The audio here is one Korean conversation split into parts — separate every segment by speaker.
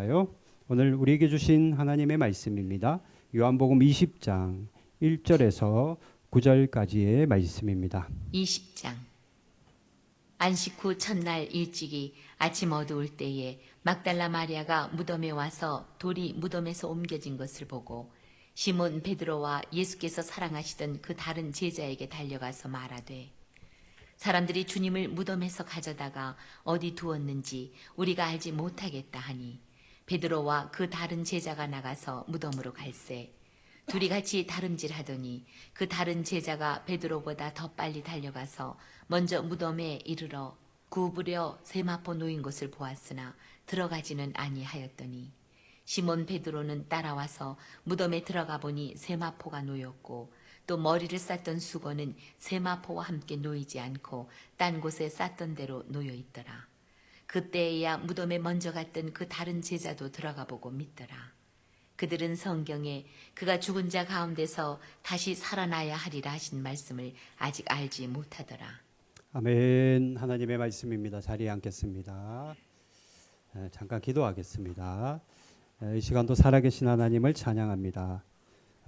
Speaker 1: 할까요? 오늘 우리에게 주신 하나님의 말씀입니다. 요한복음 20장 1절에서 9절까지의 말씀입니다.
Speaker 2: 20장. 안식 후 첫날 일찍이 아침 어두울 때에 막달라 마리아가 무덤에 와서 돌이 무덤에서 옮겨진 것을 보고 시몬 베드로와 예수께서 사랑하시던 그 다른 제자에게 달려가서 말하되, 사람들이 주님을 무덤에서 가져다가 어디 두었는지 우리가 알지 못하겠다 하니, 베드로와 그 다른 제자가 나가서 무덤으로 갈새 둘이 같이 다름질하더니 그 다른 제자가 베드로보다 더 빨리 달려가서 먼저 무덤에 이르러 구부려 세마포 놓인 것을 보았으나 들어가지는 아니하였더니, 시몬 베드로는 따라와서 무덤에 들어가 보니 세마포가 놓였고 또 머리를 쌌던 수건은 세마포와 함께 놓이지 않고 딴 곳에 쌌던 대로 놓여 있더라. 그때에야 무덤에 먼저 갔던 그 다른 제자도 들어가 보고 믿더라. 그들은 성경에 그가 죽은 자 가운데서 다시 살아나야 하리라 하신 말씀을 아직 알지 못하더라.
Speaker 1: 아멘. 하나님의 말씀입니다. 자리에 앉겠습니다. 잠깐 기도하겠습니다. 이 시간도 살아계신 하나님을 찬양합니다.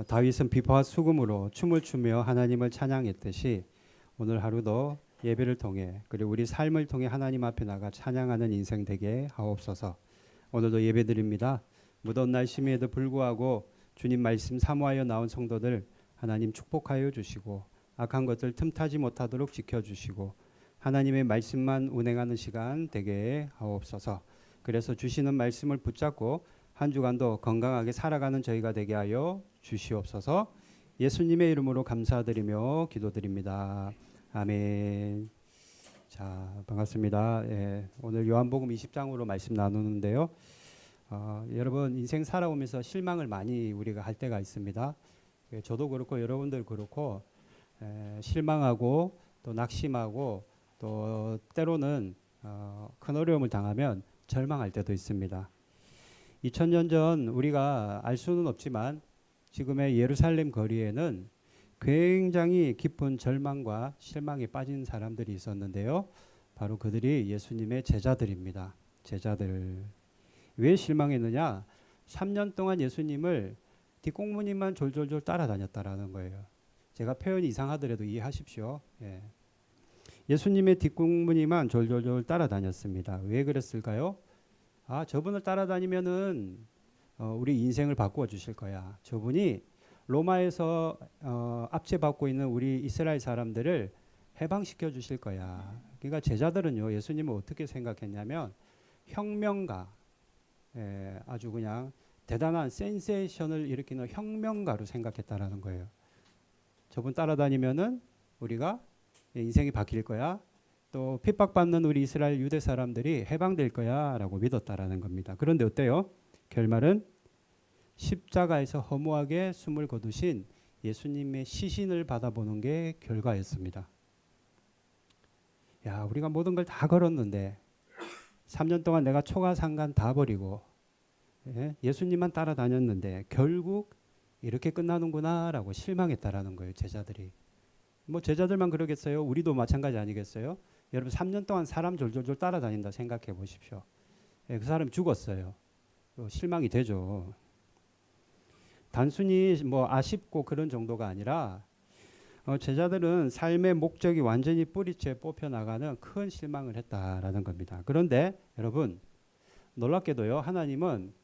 Speaker 1: 다윗은 비파와 수금으로 춤을 추며 하나님을 찬양했듯이 오늘 하루도 예배를 통해 그리고 우리 삶을 통해 하나님 앞에 나가 찬양하는 인생 되게 하옵소서. 오늘도 예배드립니다. 무더운 날씨에도 불구하고 주님 말씀 사모하여 나온 성도들 하나님 축복하여 주시고 악한 것들 틈타지 못하도록 지켜주시고 하나님의 말씀만 운행하는 시간 되게 하옵소서. 그래서 주시는 말씀을 붙잡고 한 주간도 건강하게 살아가는 저희가 되게 하여 주시옵소서. 예수님의 이름으로 감사드리며 기도드립니다. 아멘. 자, 반갑습니다. 오늘 요한복음 20장으로 말씀 나누는데요. 여러분 인생 살아오면서 실망을 많이 우리가 할 때가 있습니다. 저도 그렇고 여러분들 그렇고 실망하고 또 낙심하고 또 때로는 큰 어려움을 당하면 절망할 때도 있습니다. 2000년 전 우리가 알 수는 없지만 지금의 예루살렘 거리에는 굉장히 깊은 절망과 실망에 빠진 사람들이 있었는데요. 바로 그들이 예수님의 제자들입니다. 제자들. 왜 실망했느냐? 3년 동안 예수님을 뒷공무니만 졸졸졸 따라다녔다라는 거예요. 제가 표현이 이상하더라도 이해하십시오. 예수님의 뒷공무니만 졸졸졸 따라다녔습니다. 왜 그랬을까요? 저분을 따라다니면은 우리 인생을 바꾸어 주실 거야. 저분이 로마에서 압제받고 있는 우리 이스라엘 사람들을 해방시켜 주실 거야. 그러니까 제자들은요, 예수님을 어떻게 생각했냐면 혁명가, 아주 그냥 대단한 센세이션을 일으키는 혁명가로 생각했다라는 거예요. 저분 따라다니면은 우리가 인생이 바뀔 거야. 또 핍박받는 우리 이스라엘 유대 사람들이 해방될 거야라고 믿었다라는 겁니다. 그런데 어때요? 결말은 십자가에서 허무하게 숨을 거두신 예수님의 시신을 받아보는 게 결과였습니다. 야, 우리가 모든 걸 다 걸었는데 3년 동안 내가 초가상간 다 버리고 예수님만 따라다녔는데 결국 이렇게 끝나는구나라고 실망했다라는 거예요. 제자들이. 뭐 제자들만 그러겠어요? 우리도 마찬가지 아니겠어요? 여러분 3년 동안 사람 졸졸졸 따라다닌다 생각해 보십시오. 그 사람 죽었어요. 실망이 되죠. 단순히 뭐 아쉽고 그런 정도가 아니라 제자들은 삶의 목적이 완전히 뿌리째 뽑혀나가는 큰 실망을 했다라는 겁니다. 그런데 여러분 놀랍게도요, 하나님은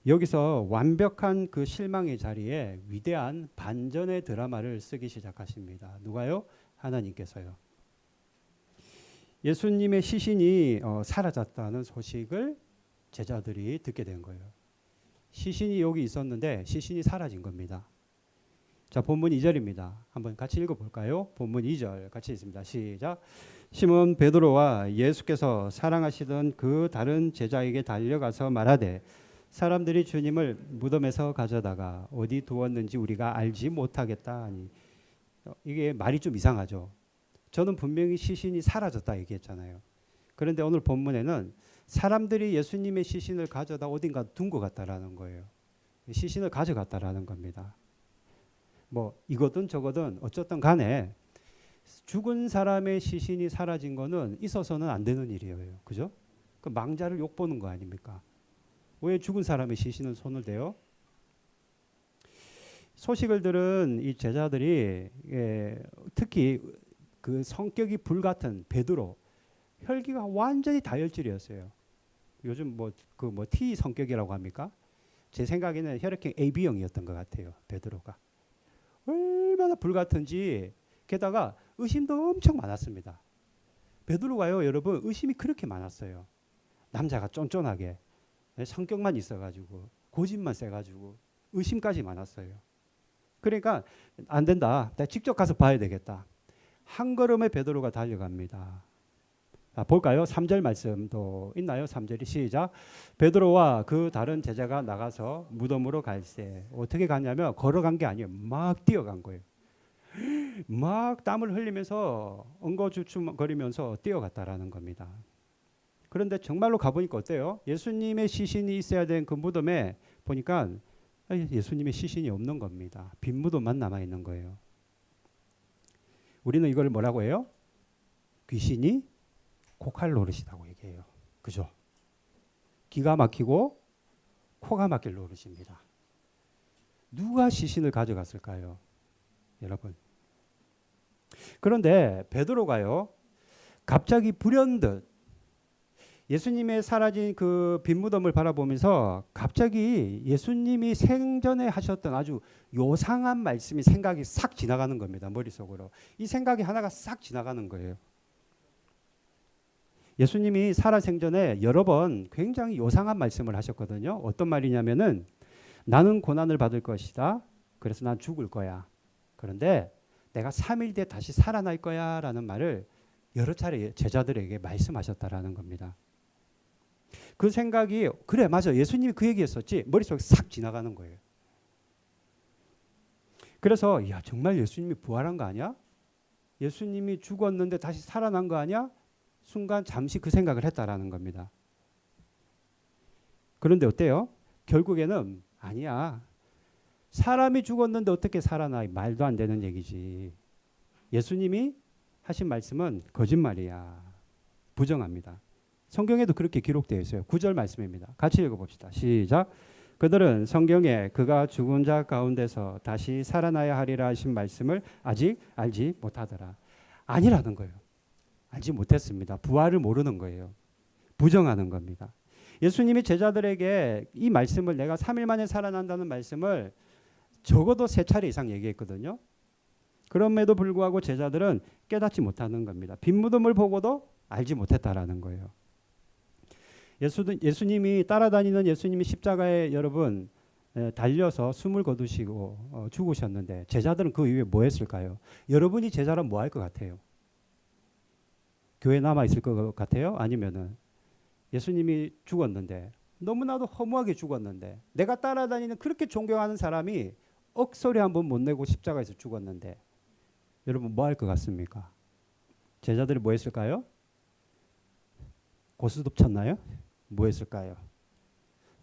Speaker 1: 여기서 완벽한 그 실망의 자리에 위대한 반전의 드라마를 쓰기 시작하십니다. 누가요? 하나님께서요. 예수님의 시신이 사라졌다는 소식을 제자들이 듣게 된 거예요. 시신이 여기 있었는데 시신이 사라진 겁니다. 자, 본문 2절입니다. 한번 같이 읽어볼까요? 본문 2절 같이 있습니다. 시작. 시몬 베드로와 예수께서 사랑하시던 그 다른 제자에게 달려가서 말하되, 사람들이 주님을 무덤에서 가져다가 어디 두었는지 우리가 알지 못하겠다 하니. 이게 말이 좀 이상하죠. 저는 분명히 시신이 사라졌다 얘기했잖아요. 그런데 오늘 본문에는 사람들이 예수님의 시신을 가져다 어딘가 둔 것 같다라는 거예요. 시신을 가져갔다라는 겁니다. 뭐 이거든 저거든 어쨌든 간에 죽은 사람의 시신이 사라진 거는 있어서는 안 되는 일이에요. 그죠? 그 망자를 욕보는 거 아닙니까? 왜 죽은 사람의 시신은 손을 대요? 소식을 들은 이 제자들이 특히 그 성격이 불같은 베드로, 혈기가 완전히 다혈질이었어요. 요즘 T 성격이라고 합니까? 제 생각에는 혈액형 AB형이었던 것 같아요. 베드로가 얼마나 불같은지, 게다가 의심도 엄청 많았습니다. 베드로가요, 여러분, 의심이 그렇게 많았어요. 남자가 쫀쫀하게 성격만 있어가지고 고집만 세가지고 의심까지 많았어요. 그러니까 안 된다. 내가 직접 가서 봐야 되겠다. 한 걸음에 베드로가 달려갑니다. 볼까요? 3절 말씀도 있나요? 3절이 시작. 베드로와 그 다른 제자가 나가서 무덤으로 갈새. 어떻게 갔냐면 걸어간 게 아니에요. 막 뛰어간 거예요. 막 땀을 흘리면서 엉거주춤거리면서 뛰어갔다라는 겁니다. 그런데 정말로 가보니까 어때요? 예수님의 시신이 있어야 되는 그 무덤에 보니까 예수님의 시신이 없는 겁니다. 빈 무덤만 남아있는 거예요. 우리는 이걸 뭐라고 해요? 귀신이 코칼 노릇이라고 얘기해요. 그죠? 기가 막히고 코가 막힐 노릇입니다. 누가 시신을 가져갔을까요? 여러분. 그런데 베드로가요, 갑자기 불현듯 예수님의 사라진 그 빈 무덤을 바라보면서 갑자기 예수님이 생전에 하셨던 아주 요상한 말씀이 생각이 싹 지나가는 겁니다. 머릿속으로. 이 생각이 하나가 싹 지나가는 거예요. 예수님이 살아생전에 여러 번 굉장히 요상한 말씀을 하셨거든요. 어떤 말이냐면은 나는 고난을 받을 것이다. 그래서 난 죽을 거야. 그런데 내가 3일 뒤에 다시 살아날 거야 라는 말을 여러 차례 제자들에게 말씀하셨다라는 겁니다. 그 생각이 그래 맞아 예수님이 그 얘기했었지 머릿속에 싹 지나가는 거예요. 그래서 야 정말 예수님이 부활한 거 아니야? 예수님이 죽었는데 다시 살아난 거 아니야? 순간 잠시 그 생각을 했다라는 겁니다. 그런데 어때요? 결국에는 아니야. 사람이 죽었는데 어떻게 살아나? 말도 안 되는 얘기지. 예수님이 하신 말씀은 거짓말이야. 부정합니다. 성경에도 그렇게 기록되어 있어요. 9절 말씀입니다. 같이 읽어봅시다. 시작. 그들은 성경에 그가 죽은 자 가운데서 다시 살아나야 하리라 하신 말씀을 아직 알지 못하더라. 아니라는 거예요. 알지 못했습니다. 부활을 모르는 거예요. 부정하는 겁니다. 예수님이 제자들에게 이 말씀을 내가 3일 만에 살아난다는 말씀을 적어도 3차례 이상 얘기했거든요. 그럼에도 불구하고 제자들은 깨닫지 못하는 겁니다. 빈 무덤을 보고도 알지 못했다라는 거예요. 예수님이 따라다니는 예수님이 십자가에 여러분 달려서 숨을 거두시고 죽으셨는데 제자들은 그 이후에 뭐 했을까요? 여러분이 제자라면 뭐 할 것 같아요? 교회 남아 있을 것 같아요? 아니면은 예수님이 죽었는데 너무나도 허무하게 죽었는데 내가 따라다니는 그렇게 존경하는 사람이 억소리 한번 못 내고 십자가에서 죽었는데 여러분 뭐 할 것 같습니까? 제자들이 뭐 했을까요? 고스톱 쳤나요? 뭐 했을까요?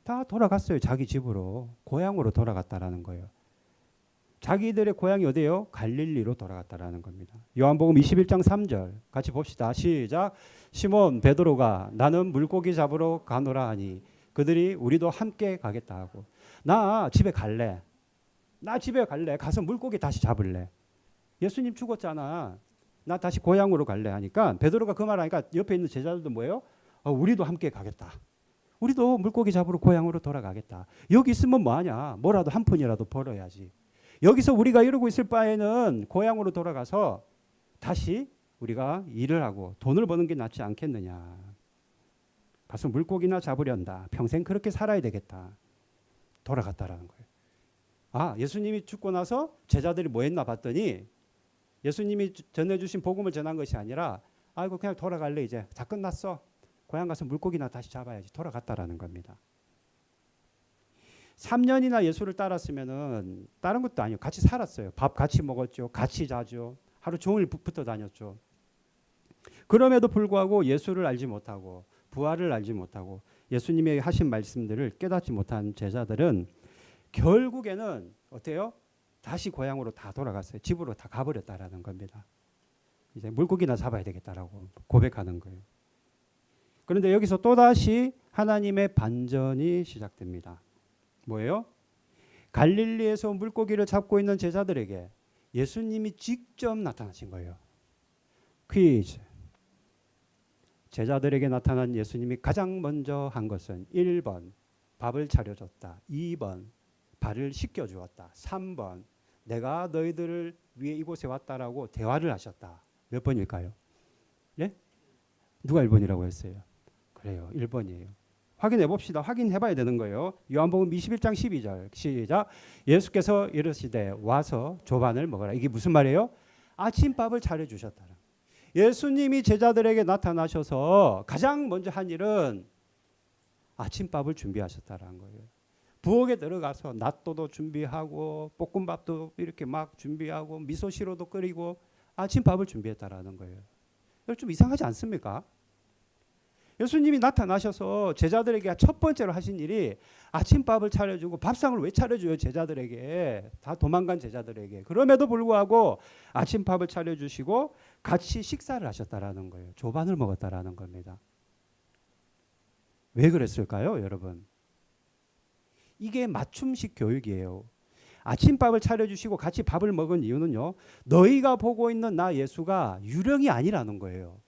Speaker 1: 다 돌아갔어요. 자기 집으로 고향으로 돌아갔다라는 거예요. 자기들의 고향이 어디예요? 갈릴리로 돌아갔다라는 겁니다. 요한복음 21장 3절 같이 봅시다. 시작. 시몬 베드로가 나는 물고기 잡으러 가노라 하니 그들이 우리도 함께 가겠다 하고 나 집에 갈래. 나 집에 갈래. 가서 물고기 다시 잡을래. 예수님 죽었잖아. 나 다시 고향으로 갈래 하니까 베드로가 그 말 하니까 옆에 있는 제자들도 뭐예요? 우리도 함께 가겠다. 우리도 물고기 잡으러 고향으로 돌아가겠다. 여기 있으면 뭐하냐? 뭐라도 한 푼이라도 벌어야지. 여기서 우리가 이러고 있을 바에는 고향으로 돌아가서 다시 우리가 일을 하고 돈을 버는 게 낫지 않겠느냐. 가서 물고기나 잡으련다. 평생 그렇게 살아야 되겠다. 돌아갔다라는 거예요. 아, 예수님이 죽고 나서 제자들이 뭐 했나 봤더니 예수님이 전해주신 복음을 전한 것이 아니라 아이고 그냥 돌아갈래 이제 다 끝났어. 고향 가서 물고기나 다시 잡아야지. 돌아갔다라는 겁니다. 3년이나 예수를 따랐으면은 다른 것도 아니에요. 같이 살았어요. 밥 같이 먹었죠. 같이 자죠. 하루 종일 붙어 다녔죠. 그럼에도 불구하고 예수를 알지 못하고 부활을 알지 못하고 예수님의 하신 말씀들을 깨닫지 못한 제자들은 결국에는 어때요? 다시 고향으로 다 돌아갔어요. 집으로 다 가버렸다라는 겁니다. 이제 물고기나 잡아야 되겠다라고 고백하는 거예요. 그런데 여기서 또다시 하나님의 반전이 시작됩니다. 뭐예요? 갈릴리에서 물고기를 잡고 있는 제자들에게 예수님이 직접 나타나신 거예요. 퀴즈. 제자들에게 나타난 예수님이 가장 먼저 한 것은 1번 밥을 차려줬다. 2번 발을 씻겨주었다. 3번 내가 너희들을 위해 이곳에 왔다라고 대화를 하셨다. 몇 번일까요? 예? 누가 1번이라고 했어요? 그래요. 1번이에요. 확인해 봅시다. 확인해 봐야 되는 거예요. 요한복음 21장 12절 시작. 예수께서 이르시되 와서 조반을 먹어라. 이게 무슨 말이에요? 아침밥을 차려주셨다. 예수님이 제자들에게 나타나셔서 가장 먼저 한 일은 아침밥을 준비하셨다는 거예요. 부엌에 들어가서 낫또도 준비하고 볶음밥도 이렇게 막 준비하고 미소시로도 끓이고 아침밥을 준비했다라는 거예요. 좀 이상하지 않습니까? 예수님이 나타나셔서 제자들에게 첫 번째로 하신 일이 아침밥을 차려주고 밥상을 왜 차려줘요? 제자들에게. 다 도망간 제자들에게. 그럼에도 불구하고 아침밥을 차려주시고 같이 식사를 하셨다라는 거예요. 조반을 먹었다라는 겁니다. 왜 그랬을까요, 여러분? 이게 맞춤식 교육이에요. 아침밥을 차려주시고 같이 밥을 먹은 이유는요. 너희가 보고 있는 나 예수가 유령이 아니라는 거예요.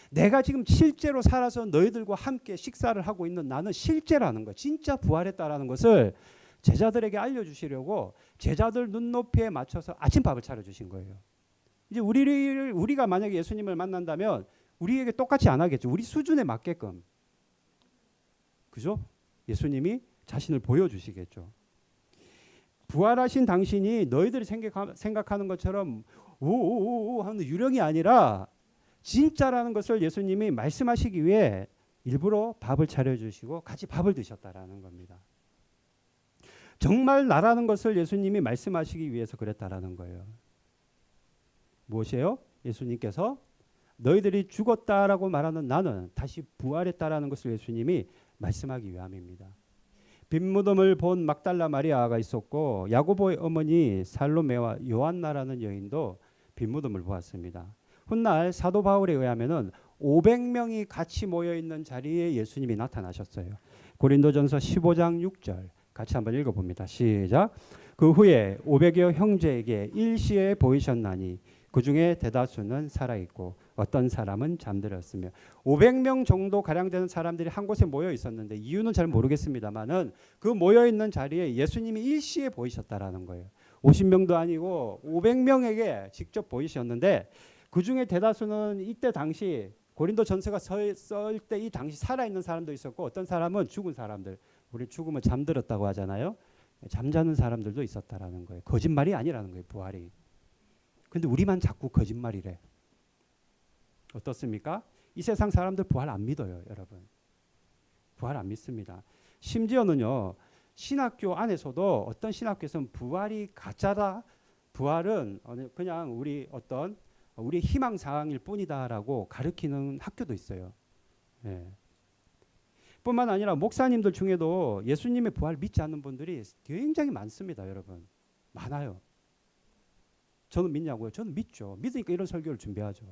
Speaker 1: 내가 지금 실제로 살아서 너희들과 함께 식사를 하고 있는 나는 실제라는 거, 진짜 부활했다라는 것을 제자들에게 알려주시려고 제자들 눈높이에 맞춰서 아침밥을 차려주신 거예요. 이제 우리가 만약에 예수님을 만난다면 우리에게 똑같이 안 하겠죠. 우리 수준에 맞게끔. 그죠? 예수님이 자신을 보여주시겠죠. 부활하신 당신이 너희들이 생각하는 것처럼 오오오 하는 유령이 아니라 진짜라는 것을 예수님이 말씀하시기 위해 일부러 밥을 차려주시고 같이 밥을 드셨다라는 겁니다. 정말 나라는 것을 예수님이 말씀하시기 위해서 그랬다라는 거예요. 무엇이에요? 예수님께서 너희들이 죽었다라고 말하는 나는 다시 부활했다라는 것을 예수님이 말씀하기 위함입니다. 빈무덤을 본 막달라 마리아가 있었고 야고보의 어머니 살로메와 요한나라는 여인도 빈무덤을 보았습니다. 훗날 사도 바울에 의하면은 500명이 같이 모여 있는 자리에 예수님이 나타나셨어요. 고린도전서 15장 6절 같이 한번 읽어봅니다. 시작. 그 후에 500여 형제에게 일시에 보이셨나니 그 중에 대다수는 살아있고 어떤 사람은 잠들었으며 500명 정도 가량 되는 사람들이 한 곳에 모여 있었는데 이유는 잘 모르겠습니다만은 그 모여 있는 자리에 예수님이 일시에 보이셨다라는 거예요. 50명도 아니고 500명에게 직접 보이셨는데 그 중에 대다수는 이때 당시 고린도 전서가 쓸 때 이 당시 살아있는 사람도 있었고 어떤 사람은 죽은 사람들, 우리 죽으면 잠들었다고 하잖아요. 잠자는 사람들도 있었다라는 거예요. 거짓말이 아니라는 거예요. 부활이. 근데 우리만 자꾸 거짓말이래. 어떻습니까? 이 세상 사람들 부활 안 믿어요, 여러분. 부활 안 믿습니다. 심지어는요. 신학교 안에서도 어떤 신학교에서는 부활이 가짜다. 부활은 그냥 우리 희망 사항일 뿐이다라고 가르치는 학교도 있어요. 예. 뿐만 아니라 목사님들 중에도 예수님의 부활 믿지 않는 분들이 굉장히 많습니다, 여러분. 많아요. 저는 믿냐고요? 저는 믿죠. 믿으니까 이런 설교를 준비하죠.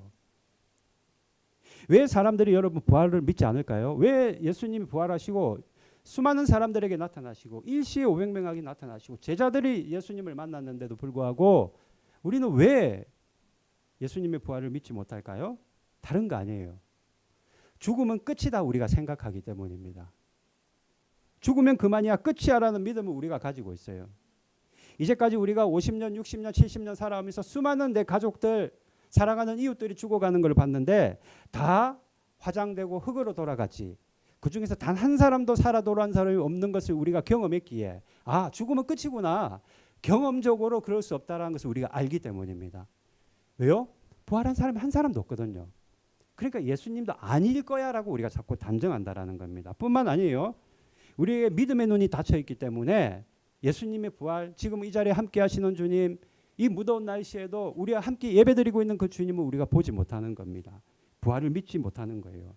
Speaker 1: 왜 사람들이 여러분 부활을 믿지 않을까요? 왜 예수님이 부활하시고 수많은 사람들에게 나타나시고 일시에 500명에게 나타나시고 제자들이 예수님을 만났는데도 불구하고 우리는 왜 예수님의 부활을 믿지 못할까요? 다른 거 아니에요. 죽으면 끝이다 우리가 생각하기 때문입니다. 죽으면 그만이야 끝이야라는 믿음을 우리가 가지고 있어요. 이제까지 우리가 50년, 60년, 70년 살아오면서 수많은 내 가족들, 사랑하는 이웃들이 죽어가는 걸 봤는데 다 화장되고 흙으로 돌아갔지. 그중에서 단 한 사람도 살아 돌아온 사람이 없는 것을 우리가 경험했기에 아 죽으면 끝이구나. 경험적으로 그럴 수 없다는 것을 우리가 알기 때문입니다. 왜요? 부활한 사람이 한 사람도 없거든요. 그러니까 예수님도 아닐 거야라고 우리가 자꾸 단정한다라는 겁니다. 뿐만 아니에요. 우리의 믿음의 눈이 닫혀 있기 때문에 예수님의 부활, 지금 이 자리에 함께 하시는 주님, 이 무더운 날씨에도 우리와 함께 예배드리고 있는 그 주님을 우리가 보지 못하는 겁니다. 부활을 믿지 못하는 거예요.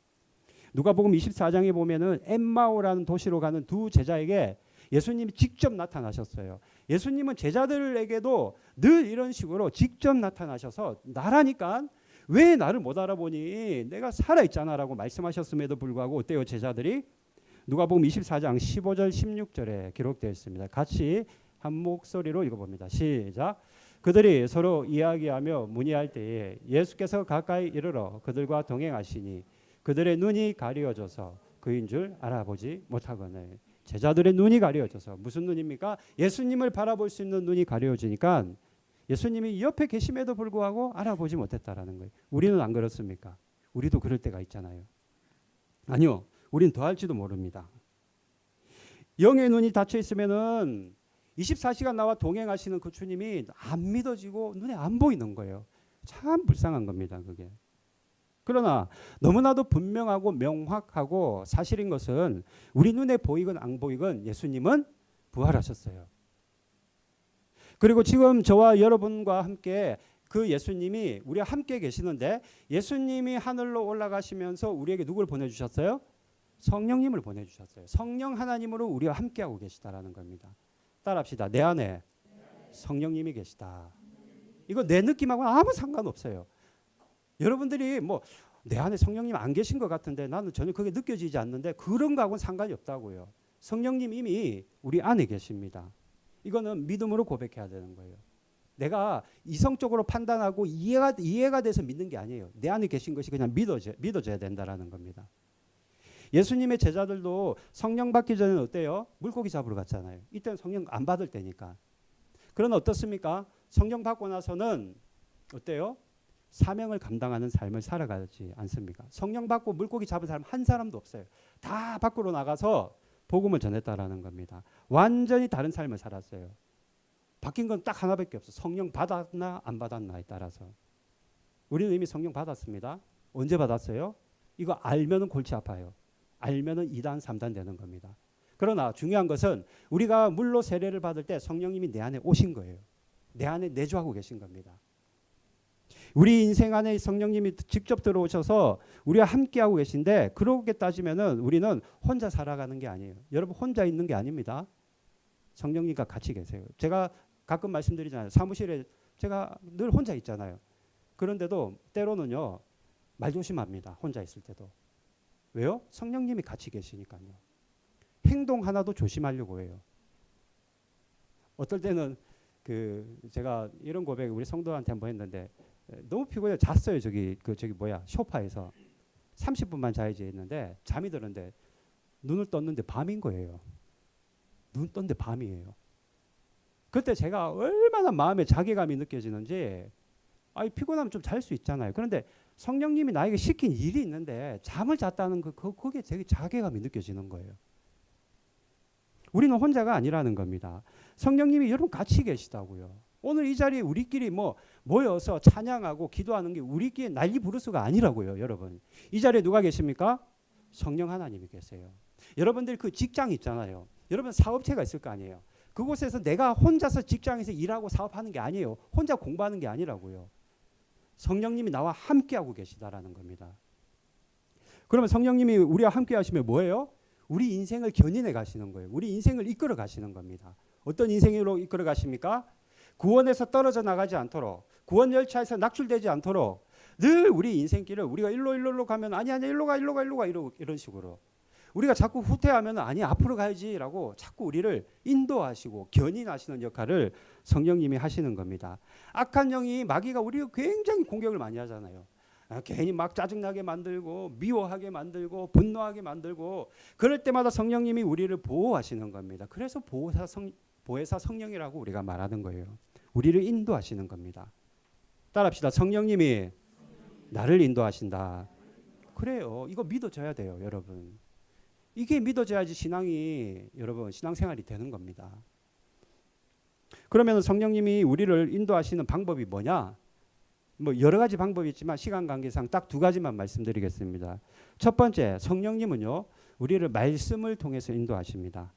Speaker 1: 누가복음 24장에 보면은 엠마오라는 도시로 가는 두 제자에게 예수님이 직접 나타나셨어요. 예수님은 제자들에게도 늘 이런 식으로 직접 나타나셔서 나라니까 왜 나를 못 알아보니? 내가 살아있잖아라고 말씀하셨음에도 불구하고 어때요? 제자들이 누가복음 24장 15절 16절에 기록되어 있습니다. 같이 한 목소리로 읽어봅니다. 시작. 그들이 서로 이야기하며 문의할 때에 예수께서 가까이 이르러 그들과 동행하시니 그들의 눈이 가리워져서 그인 줄 알아보지 못하거늘. 제자들의 눈이 가리워져서, 무슨 눈입니까? 예수님을 바라볼 수 있는 눈이 가리워지니까 예수님이 옆에 계심에도 불구하고 알아보지 못했다라는 거예요. 우리는 안 그렇습니까? 우리도 그럴 때가 있잖아요. 아니요, 우린 더 할지도 모릅니다. 영의 눈이 닫혀 있으면은 24시간 나와 동행하시는 그 주님이 안 믿어지고 눈에 안 보이는 거예요. 참 불쌍한 겁니다, 그게. 그러나 너무나도 분명하고 명확하고 사실인 것은 우리 눈에 보이건 안 보이건 예수님은 부활하셨어요. 그리고 지금 저와 여러분과 함께 그 예수님이 우리와 함께 계시는데, 예수님이 하늘로 올라가시면서 우리에게 누굴 보내주셨어요? 성령님을 보내주셨어요. 성령 하나님으로 우리와 함께하고 계시다라는 겁니다. 따라합시다. 내 안에 성령님이 계시다. 이거 내 느낌하고는 아무 상관없어요. 여러분들이 뭐 내 안에 성령님 안 계신 것 같은데 나는 전혀 그게 느껴지지 않는데, 그런 거하고는 상관이 없다고요. 성령님 이미 우리 안에 계십니다. 이거는 믿음으로 고백해야 되는 거예요. 내가 이성적으로 판단하고 이해가 돼서 믿는 게 아니에요. 내 안에 계신 것이 그냥 믿어져야 된다라는 겁니다. 예수님의 제자들도 성령 받기 전에는 어때요? 물고기 잡으러 갔잖아요. 이때는 성령 안 받을 때니까. 그러나 어떻습니까? 성령 받고 나서는 어때요? 사명을 감당하는 삶을 살아가지 않습니까? 성령 받고 물고기 잡은 사람 한 사람도 없어요. 다 밖으로 나가서 복음을 전했다라는 겁니다. 완전히 다른 삶을 살았어요. 바뀐 건 딱 하나밖에 없어. 성령 받았나 안 받았나에 따라서. 우리는 이미 성령 받았습니다. 언제 받았어요? 이거 알면은 골치 아파요. 알면은 2단 3단 되는 겁니다. 그러나 중요한 것은 우리가 물로 세례를 받을 때 성령님이 내 안에 오신 거예요. 내 안에 내주하고 계신 겁니다. 우리 인생 안에 성령님이 직접 들어오셔서 우리와 함께하고 계신데, 그렇게 따지면은 우리는 혼자 살아가는 게 아니에요. 여러분 혼자 있는 게 아닙니다. 성령님과 같이 계세요. 제가 가끔 말씀드리잖아요. 사무실에 제가 늘 혼자 있잖아요. 그런데도 때로는요, 말 조심합니다. 혼자 있을 때도. 왜요? 성령님이 같이 계시니까요. 행동 하나도 조심하려고 해요. 어떨 때는 제가 이런 고백 우리 성도한테 한번 했는데, 너무 피곤해 잤어요. 저기 소파에서 30분만 자야지 했는데 잠이 드는데 눈을 떴는데 밤인 거예요. 눈 떴는데 밤이에요. 그때 제가 얼마나 마음에 자괴감이 느껴지는지, 피곤하면 좀 잘 수 있잖아요. 그런데 성령님이 나에게 시킨 일이 있는데 잠을 잤다는 그게 되게 자괴감이 느껴지는 거예요. 우리는 혼자가 아니라는 겁니다. 성령님이 여러분 같이 계시다고요. 오늘 이 자리에 우리끼리 모여서 찬양하고 기도하는 게 우리끼리 난리 부르스가 아니라고요. 여러분, 이 자리에 누가 계십니까? 성령 하나님이 계세요. 여러분들 그 직장 있잖아요. 여러분 사업체가 있을 거 아니에요. 그곳에서 내가 혼자서 직장에서 일하고 사업하는 게 아니에요. 혼자 공부하는 게 아니라고요. 성령님이 나와 함께하고 계시다라는 겁니다. 그러면 성령님이 우리와 함께 하시면 뭐예요? 우리 인생을 견인해 가시는 거예요. 우리 인생을 이끌어 가시는 겁니다. 어떤 인생으로 이끌어 가십니까? 구원에서 떨어져 나가지 않도록, 구원 열차에서 낙출되지 않도록 늘 우리 인생길을 우리가 일로 가면 아니 일로 가 이런 식으로 우리가 자꾸 후퇴하면 아니 앞으로 가야지라고 자꾸 우리를 인도하시고 견인하시는 역할을 성령님이 하시는 겁니다. 악한 영이 마귀가 우리를 굉장히 공격을 많이 하잖아요. 괜히 막 짜증나게 만들고 미워하게 만들고 분노하게 만들고, 그럴 때마다 성령님이 우리를 보호하시는 겁니다. 그래서 보혜사 성령이라고 우리가 말하는 거예요. 우리를 인도하시는 겁니다. 따라합시다. 성령님이 나를 인도하신다. 그래요. 이거 믿어져야 돼요, 여러분. 이게 믿어져야지 여러분 신앙생활이 되는 겁니다. 그러면 성령님이 우리를 인도하시는 방법이 뭐냐? 여러 가지 방법이 있지만 시간 관계상 딱 2가지만 말씀드리겠습니다. 첫 번째, 성령님은요, 우리를 말씀을 통해서 인도하십니다.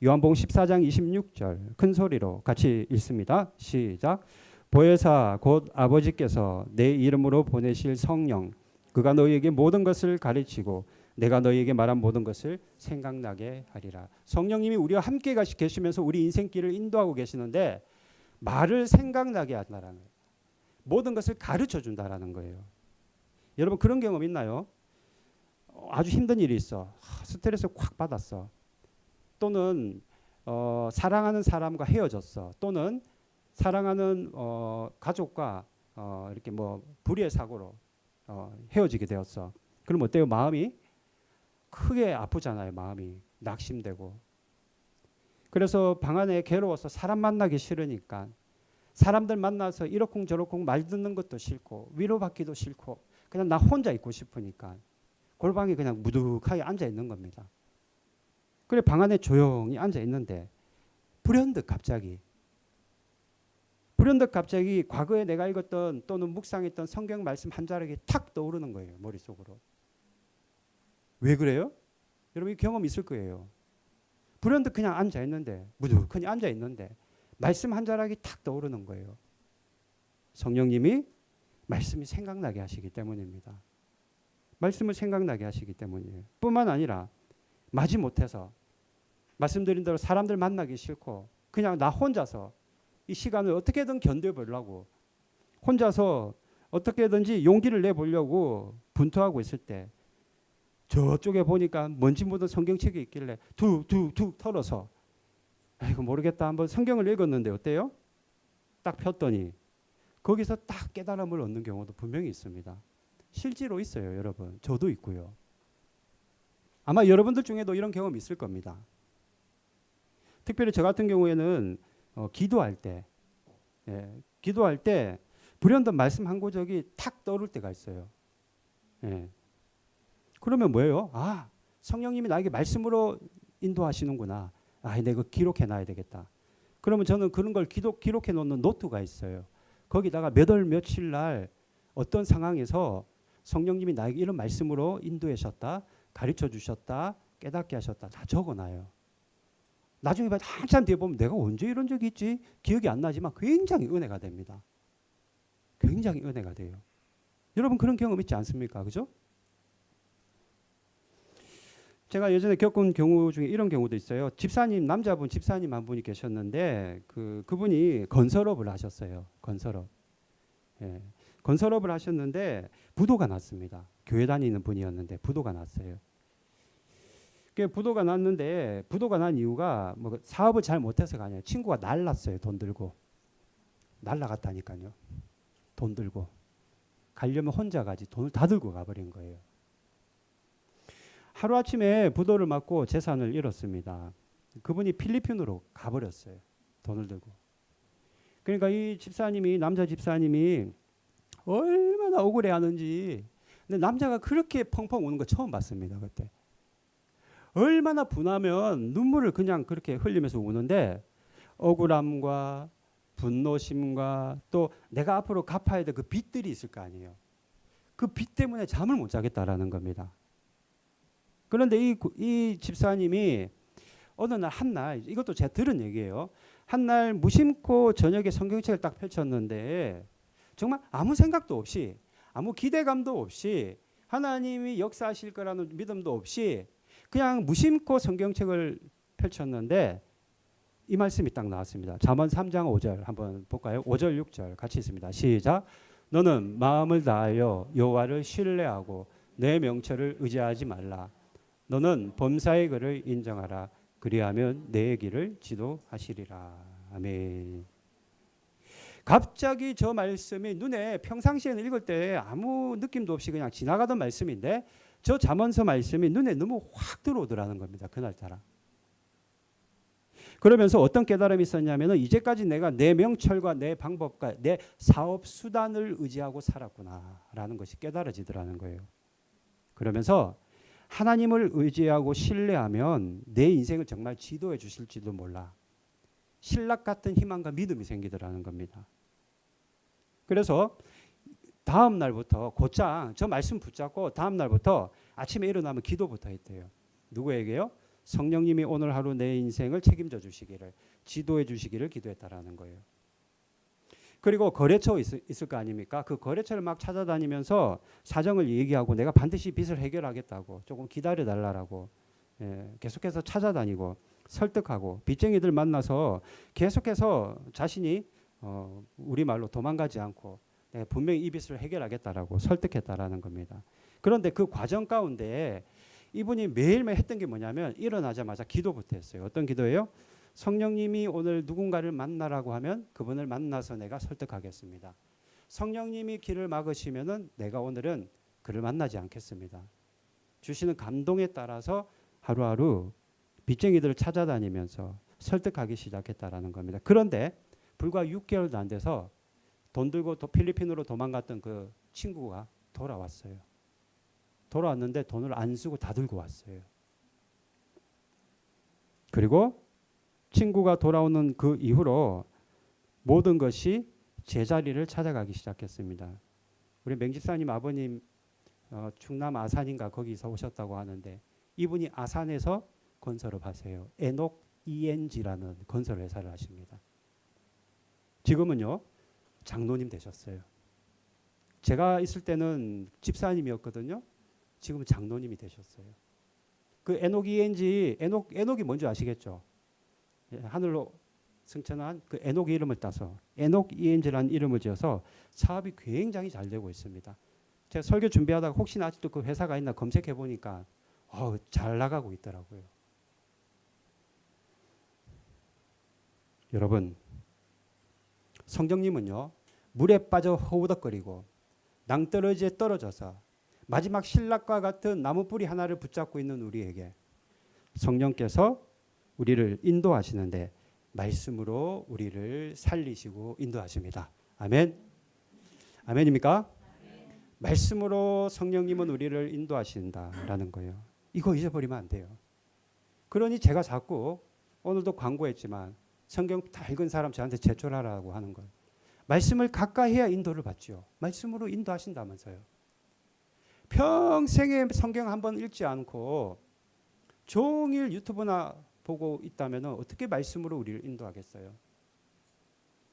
Speaker 1: 요한복음 14장 26절 큰 소리로 같이 읽습니다. 시작. 보혜사 곧 아버지께서 내 이름으로 보내실 성령, 그가 너희에게 모든 것을 가르치고 내가 너희에게 말한 모든 것을 생각나게 하리라. 성령님이 우리와 함께 계시면서 우리 인생길을 인도하고 계시는데 말을 생각나게 한다는 거예요. 모든 것을 가르쳐 준다라는 거예요. 여러분 그런 경험 있나요? 아주 힘든 일이 있어. 스트레스 콱 받았어. 또는 사랑하는 사람과 헤어졌어. 또는 사랑하는 가족과 이렇게 뭐 불의의 사고로 헤어지게 되었어. 그럼 어때요? 마음이 크게 아프잖아요. 마음이 낙심되고. 그래서 방 안에 괴로워서 사람 만나기 싫으니까 사람들 만나서 이러쿵저러쿵 말 듣는 것도 싫고 위로받기도 싫고 그냥 나 혼자 있고 싶으니까 골방에 그냥 무득하게 앉아 있는 겁니다. 그래 방 안에 조용히 앉아 있는데 불현듯 갑자기 과거에 내가 읽었던 또는 묵상했던 성경 말씀 한 자락이 탁 떠오르는 거예요. 머릿속으로. 왜 그래요? 여러분 이 경험 있을 거예요. 불현듯 그냥 앉아 있는데 무득하니 앉아 있는데 말씀 한 자락이 탁 떠오르는 거예요. 성령님이 말씀이 생각나게 하시기 때문입니다. 말씀을 생각나게 하시기 때문이에요. 뿐만 아니라 마지못해서 말씀드린 대로 사람들 만나기 싫고 그냥 나 혼자서 이 시간을 어떻게든 견뎌보려고 혼자서 어떻게든지 용기를 내보려고 분투하고 있을 때 저쪽에 보니까 먼지 묻은 성경책이 있길래 툭툭툭 털어서 아이고 모르겠다 한번 성경을 읽었는데 어때요? 딱 폈더니 거기서 딱 깨달음을 얻는 경우도 분명히 있습니다. 실제로 있어요, 여러분. 저도 있고요. 아마 여러분들 중에도 이런 경험 있을 겁니다. 특별히 저 같은 경우에는 기도할 때 불현듯 말씀 한 구절이 탁 떠오를 때가 있어요. 예. 그러면 뭐예요? 아, 성령님이 나에게 말씀으로 인도하시는구나. 아, 내가 이거 기록해 놔야 되겠다. 그러면 저는 그런 걸 기록해 놓는 노트가 있어요. 거기다가 몇 월 며칠 날 어떤 상황에서 성령님이 나에게 이런 말씀으로 인도하셨다, 가르쳐 주셨다, 깨닫게 하셨다 다 적어놔요. 나중에 한참 뒤에 보면 내가 언제 이런 적이 있지? 기억이 안 나지만 굉장히 은혜가 됩니다. 굉장히 은혜가 돼요. 여러분 그런 경험 있지 않습니까? 그죠? 제가 예전에 겪은 경우 중에 이런 경우도 있어요. 집사님, 남자분 집사님 한 분이 계셨는데 그분이 건설업을 하셨어요. 건설업. 예. 건설업을 하셨는데 부도가 났습니다. 교회 다니는 분이었는데 부도가 났어요. 부도가 났는데 부도가 난 이유가 뭐 사업을 잘 못해서가 아니에요. 친구가 날랐어요. 돈 들고. 날라갔다니까요. 돈 들고. 가려면 혼자 가지 돈을 다 들고 가버린 거예요. 하루아침에 부도를 맞고 재산을 잃었습니다. 그분이 필리핀으로 가버렸어요. 돈을 들고. 그러니까 이 집사님이 남자 집사님이 얼마나 억울해하는지. 근데 남자가 그렇게 펑펑 우는 거 처음 봤습니다. 그때. 얼마나 분하면 눈물을 그냥 그렇게 흘리면서 우는데 억울함과 분노심과 또 내가 앞으로 갚아야 될 그 빚들이 있을 거 아니에요. 그 빚 때문에 잠을 못 자겠다라는 겁니다. 그런데 이 집사님이 어느 날 한날 이것도 제가 들은 얘기예요. 한날 무심코 저녁에 성경책을 딱 펼쳤는데 정말 아무 생각도 없이 아무 기대감도 없이 하나님이 역사하실 거라는 믿음도 없이 그냥 무심코 성경책을 펼쳤는데 이 말씀이 딱 나왔습니다. 잠언 3장 5절 한번 볼까요? 5절 6절 같이 있습니다. 시작. 너는 마음을 다하여 여호와를 신뢰하고 내 명철을 의지하지 말라. 너는 범사의 글을 인정하라. 그리하면 내 길을 지도하시리라. 아멘. 갑자기 저 말씀이 눈에 평상시에는 읽을 때 아무 느낌도 없이 그냥 지나가던 말씀인데 저 잠언서 말씀이 눈에 너무 확 들어오더라는 겁니다. 그날따라. 그러면서 어떤 깨달음이 있었냐면 이제까지 내가 내 명철과 내 방법과 내 사업 수단을 의지하고 살았구나라는 것이 깨달아지더라는 거예요. 그러면서 하나님을 의지하고 신뢰하면 내 인생을 정말 지도해 주실지도 몰라. 신락 같은 희망과 믿음이 생기더라는 겁니다. 그래서 다음 날부터 곧장 저 말씀 붙잡고 다음 날부터 아침에 일어나면 기도부터 했대요. 누구에게요? 성령님이 오늘 하루 내 인생을 책임져 주시기를, 지도해 주시기를 기도했다라는 거예요. 그리고 거래처 있을 거 아닙니까? 그 거래처를 막 찾아다니면서 사정을 얘기하고 내가 반드시 빚을 해결하겠다고 조금 기다려달라고 계속해서 찾아다니고 설득하고 빚쟁이들 만나서 계속해서 자신이 우리말로 도망가지 않고 내가 분명히 이 빚을 해결하겠다라고 설득했다라는 겁니다. 그런데 그 과정 가운데 이분이 매일매일 했던 게 뭐냐면 일어나자마자 기도부터 했어요. 어떤 기도예요? 성령님이 오늘 누군가를 만나라고 하면 그분을 만나서 내가 설득하겠습니다. 성령님이 길을 막으시면은 내가 오늘은 그를 만나지 않겠습니다. 주시는 감동에 따라서 하루하루 빚쟁이들을 찾아다니면서 설득하기 시작했다라는 겁니다. 그런데 불과 6개월도 안 돼서 돈 들고 필리핀으로 도망갔던 그 친구가 돌아왔어요. 돌아왔는데 돈을 안 쓰고 다 들고 왔어요. 그리고 친구가 돌아오는 그 이후로 모든 것이 제자리를 찾아가기 시작했습니다. 우리 맹집사님 아버님 충남 아산인가 거기서 오셨다고 하는데 이분이 아산에서 건설업 하세요. 에녹 ENG라는 건설 회사를 하십니다. 지금은요 장로님 되셨어요. 제가 있을 때는 집사님이었거든요. 지금은 장로님이 되셨어요. 그 에녹 ENG 에녹이 뭔지 아시겠죠? 하늘로 승천한 그 에녹의 이름을 따서 에녹 ENG라는 이름을 지어서 사업이 굉장히 잘 되고 있습니다. 제가 설교 준비하다가 혹시나 아직도 그 회사가 있나 검색해 보니까 잘 나가고 있더라고요. 여러분, 성령님은요 물에 빠져 허우덕거리고 낭떠러지에 떨어져서 마지막 신락과 같은 나무 뿌리 하나를 붙잡고 있는 우리에게 성령께서 우리를 인도하시는데 말씀으로 우리를 살리시고 인도하십니다. 아멘. 아멘입니까? 아멘. 말씀으로 성령님은 우리를 인도하신다라는 거예요. 이거 잊어버리면 안 돼요. 그러니 제가 자꾸 오늘도 광고했지만 성경 다 읽은 사람 저한테 제출하라고 하는 거예요. 말씀을 가까이 해야 인도를 받죠. 말씀으로 인도하신다면서요. 평생에 성경 한번 읽지 않고 종일 유튜브나 보고 있다면 어떻게 말씀으로 우리를 인도하겠어요?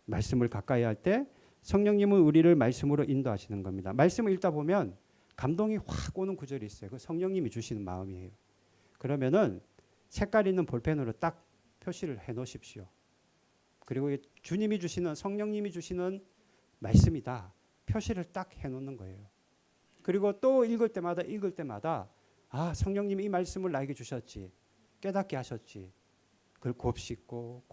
Speaker 1: 말씀을 가까이 할 때 성령님은 우리를 말씀으로 인도하시는 겁니다. 말씀을 읽다 보면 감동이 확 오는 구절이 있어요. 그 성령님이 주시는 마음이에요. 그러면은 색깔 있는 볼펜으로 딱 표시를 해 놓으십시오. 그리고 주님이 주시는 성령님이 주시는 말씀이다. 표시를 딱 해 놓는 거예요. 그리고 또 읽을 때마다 성령님이 이 말씀을 나에게 주셨지. 깨닫게 하셨지. 그걸 곱씹고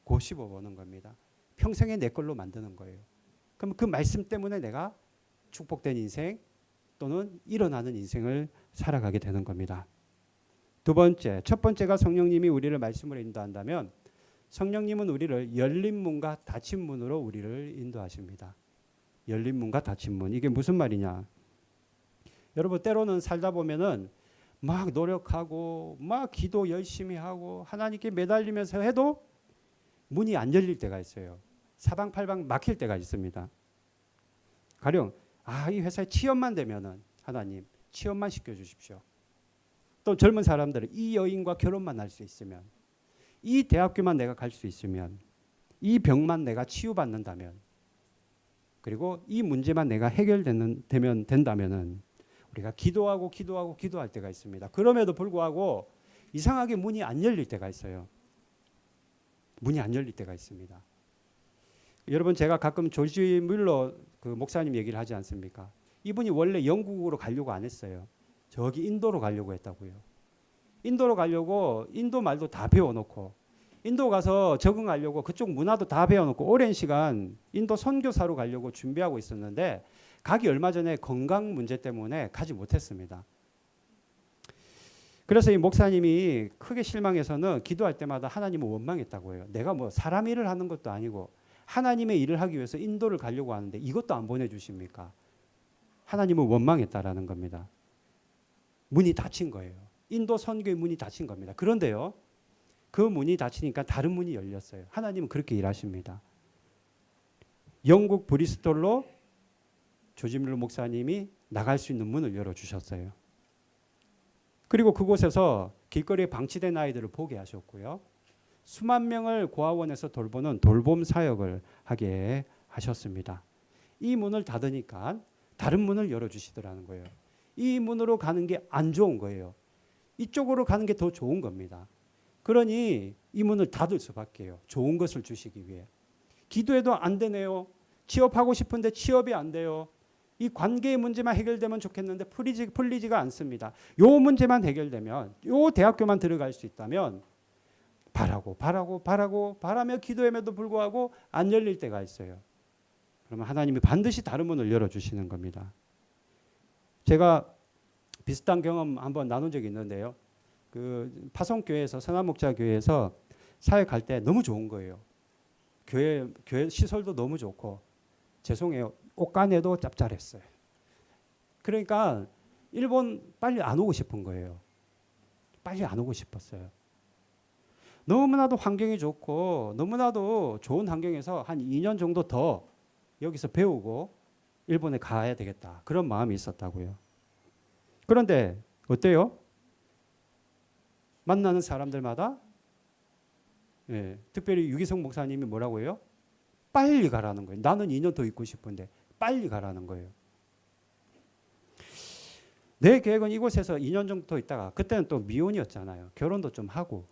Speaker 1: 곱씹어보는 겁니다. 평생에 내 걸로 만드는 거예요. 그럼 그 말씀 때문에 내가 축복된 인생 또는 일어나는 인생을 살아가게 되는 겁니다. 첫 번째가 성령님이 우리를 말씀으로 인도한다면 성령님은 우리를 열린 문과 닫힌 문으로 우리를 인도하십니다. 열린 문과 닫힌 문. 이게 무슨 말이냐? 여러분 때로는 살다 보면은 막 노력하고 막 기도 열심히 하고 하나님께 매달리면서 해도 문이 안 열릴 때가 있어요. 사방팔방 막힐 때가 있습니다. 가령 이 회사에 취업만 되면은 하나님 취업만 시켜주십시오. 또 젊은 사람들은 이 여인과 결혼만 할 수 있으면 이 대학교만 내가 갈 수 있으면 이 병만 내가 치유받는다면 그리고 이 문제만 내가 해결되면 된다면은 우리가 기도할 때가 있습니다. 그럼에도 불구하고 이상하게 문이 안 열릴 때가 있어요. 문이 안 열릴 때가 있습니다. 여러분 제가 가끔 조지 뮬러 그 목사님 얘기를 하지 않습니까? 이분이 원래 영국으로 가려고 안 했어요. 저기 인도로 가려고 했다고요. 인도로 가려고 인도 말도 다 배워놓고 인도 가서 적응하려고 그쪽 문화도 다 배워놓고 오랜 시간 인도 선교사로 가려고 준비하고 있었는데 가기 얼마 전에 건강 문제 때문에 가지 못했습니다. 그래서 이 목사님이 크게 실망해서는 기도할 때마다 하나님을 원망했다고 해요. 내가 뭐 사람 일을 하는 것도 아니고 하나님의 일을 하기 위해서 인도를 가려고 하는데 이것도 안 보내주십니까? 하나님을 원망했다라는 겁니다. 문이 닫힌 거예요. 인도 선교의 문이 닫힌 겁니다. 그런데요. 그 문이 닫히니까 다른 문이 열렸어요. 하나님은 그렇게 일하십니다. 영국 브리스톨로 조지 뮬러 목사님이 나갈 수 있는 문을 열어주셨어요. 그리고 그곳에서 길거리에 방치된 아이들을 보게 하셨고요. 수만 명을 고아원에서 돌보는 돌봄 사역을 하게 하셨습니다. 이 문을 닫으니까 다른 문을 열어주시더라는 거예요. 이 문으로 가는 게 안 좋은 거예요. 이쪽으로 가는 게 더 좋은 겁니다. 그러니 이 문을 닫을 수밖에요. 좋은 것을 주시기 위해. 기도해도 안 되네요. 취업하고 싶은데 취업이 안 돼요. 이 관계의 문제만 해결되면 좋겠는데 풀리지가 않습니다. 요 문제만 해결되면, 요 대학교만 들어갈 수 있다면 바라며 기도함에도 불구하고 안 열릴 때가 있어요. 그러면 하나님이 반드시 다른 문을 열어주시는 겁니다. 제가 비슷한 경험 한번 나눈 적이 있는데요. 그 파송교회에서, 선한목자교회에서 사역할 때 너무 좋은 거예요. 교회 시설도 너무 좋고, 죄송해요, 옷간에도 짭짤했어요. 그러니까 일본 빨리 안 오고 싶은 거예요. 빨리 안 오고 싶었어요. 너무나도 환경이 좋고 너무나도 좋은 환경에서 한 2년 정도 더 여기서 배우고 일본에 가야 되겠다, 그런 마음이 있었다고요. 그런데 어때요? 만나는 사람들마다 특별히 유기성 목사님이 뭐라고 해요? 빨리 가라는 거예요. 나는 2년 더 있고 싶은데 빨리 가라는 거예요. 내 계획은 이곳에서 2년 정도 더 있다가, 그때는 또 미혼이었잖아요. 결혼도 좀 하고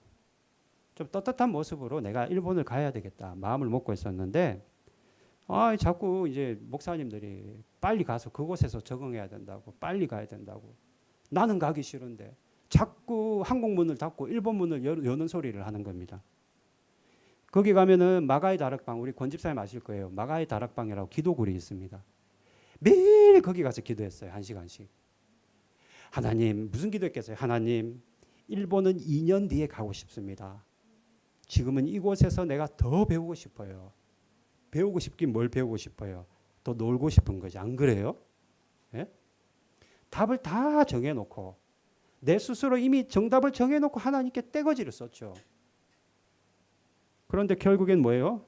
Speaker 1: 좀 떳떳한 모습으로 내가 일본을 가야 되겠다 마음을 먹고 있었는데, 자꾸 이제 목사님들이 빨리 가서 그곳에서 적응해야 된다고, 빨리 가야 된다고. 나는 가기 싫은데 자꾸 한국 문을 닫고 일본 문을 여는 소리를 하는 겁니다. 거기 가면은 마가이 다락방, 우리 권 집사님 아실 거예요. 마가이 다락방이라고 기도굴이 있습니다. 매일 거기 가서 기도했어요. 1시간씩. 하나님, 무슨 기도했겠어요? 하나님, 일본은 2년 뒤에 가고 싶습니다. 지금은 이곳에서 내가 더 배우고 싶어요. 배우고 싶긴 뭘 배우고 싶어요? 더 놀고 싶은 거지. 안 그래요? 예? 답을 다 정해놓고, 내 스스로 이미 정답을 정해놓고 하나님께 떼거지를 썼죠. 그런데 결국엔 뭐예요?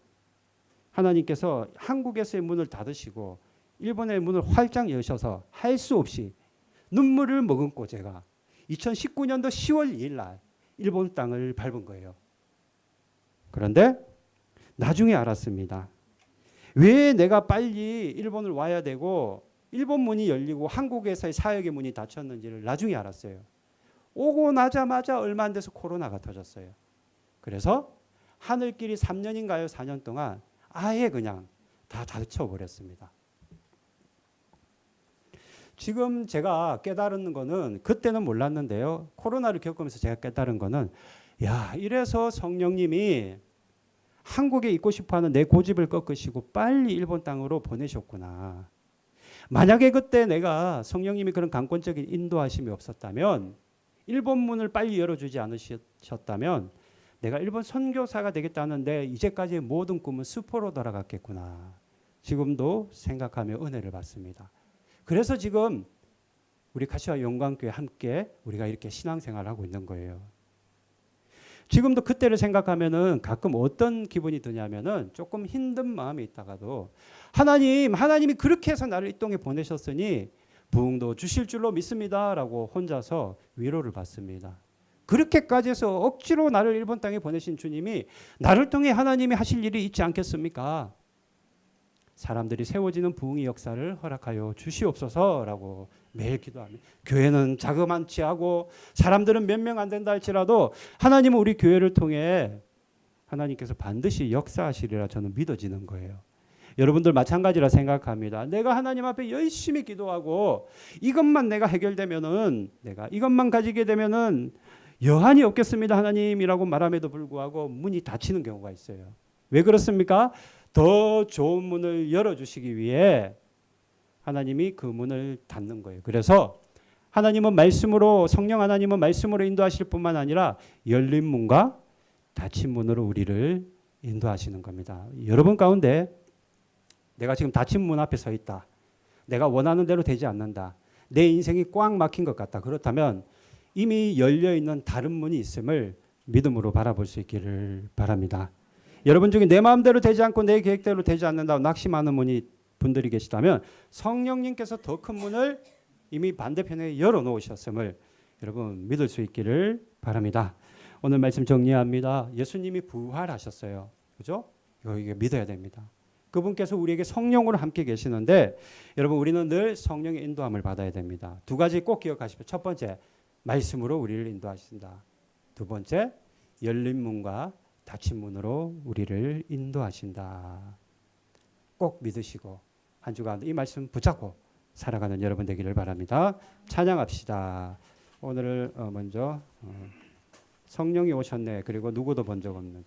Speaker 1: 하나님께서 한국에서의 문을 닫으시고 일본의 문을 활짝 여셔서 할 수 없이 눈물을 머금고 제가 2019년도 10월 2일 날 일본 땅을 밟은 거예요. 그런데 나중에 알았습니다. 왜 내가 빨리 일본을 와야 되고 일본 문이 열리고 한국에서의 사역의 문이 닫혔는지를 나중에 알았어요. 오고 나자마자 얼마 안 돼서 코로나가 터졌어요. 그래서 하늘길이 3년인가요? 4년 동안 아예 그냥 다 닫혀버렸습니다. 지금 제가 깨달은 거는, 그때는 몰랐는데요. 코로나를 겪으면서 제가 깨달은 거는, 야, 이래서 성령님이 한국에 있고 싶어하는 내 고집을 꺾으시고 빨리 일본 땅으로 보내셨구나. 만약에 그때 내가 성령님이 그런 강권적인 인도하심이 없었다면, 일본 문을 빨리 열어주지 않으셨다면 내가 일본 선교사가 되겠다는 내 이제까지의 모든 꿈은 수포로 돌아갔겠구나. 지금도 생각하며 은혜를 받습니다. 그래서 지금 우리 가시와 영광교회 함께 우리가 이렇게 신앙생활을 하고 있는 거예요. 지금도 그때를 생각하면은 가끔 어떤 기분이 드냐면은 조금 힘든 마음이 있다가도 하나님이 그렇게 해서 나를 이 땅에 보내셨으니 부흥도 주실 줄로 믿습니다라고 혼자서 위로를 받습니다. 그렇게까지 해서 억지로 나를 일본 땅에 보내신 주님이 나를 통해 하나님이 하실 일이 있지 않겠습니까? 사람들이 세워지는 부흥의 역사를 허락하여 주시옵소서라고 매일 기도합니다. 교회는 자그만치 하고 사람들은 몇 명 안 된다 할지라도 하나님은 우리 교회를 통해 하나님께서 반드시 역사하시리라 저는 믿어지는 거예요. 여러분들 마찬가지라 생각합니다. 내가 하나님 앞에 열심히 기도하고 이것만 내가 해결되면은, 내가 이것만 가지게 되면은 여한이 없겠습니다 하나님이라고 말함에도 불구하고 문이 닫히는 경우가 있어요. 왜 그렇습니까? 더 좋은 문을 열어주시기 위해 하나님이 그 문을 닫는 거예요. 그래서 하나님은 말씀으로, 성령 하나님은 말씀으로 인도하실 뿐만 아니라 열린 문과 닫힌 문으로 우리를 인도하시는 겁니다. 여러분 가운데 내가 지금 닫힌 문 앞에 서 있다. 내가 원하는 대로 되지 않는다. 내 인생이 꽉 막힌 것 같다. 그렇다면 이미 열려있는 다른 문이 있음을 믿음으로 바라볼 수 있기를 바랍니다. 여러분 중에 내 마음대로 되지 않고 내 계획대로 되지 않는다고 낙심하는 분들이 계시다면 성령님께서 더 큰 문을 이미 반대편에 열어놓으셨음을 여러분 믿을 수 있기를 바랍니다. 오늘 말씀 정리합니다. 예수님이 부활하셨어요. 그죠? 이거 믿어야 됩니다. 그분께서 우리에게 성령으로 함께 계시는데 여러분 우리는 늘 성령의 인도함을 받아야 됩니다. 두 가지 꼭 기억하십시오. 첫 번째, 말씀으로 우리를 인도하신다. 두 번째, 열린 문과 닫힌 문으로 우리를 인도하신다. 꼭 믿으시고 한 주간 이 말씀 붙잡고 살아가는 여러분 되기를 바랍니다. 찬양합시다. 오늘 먼저 성령이 오셨네. 그리고 누구도 본 적 없는 찬양.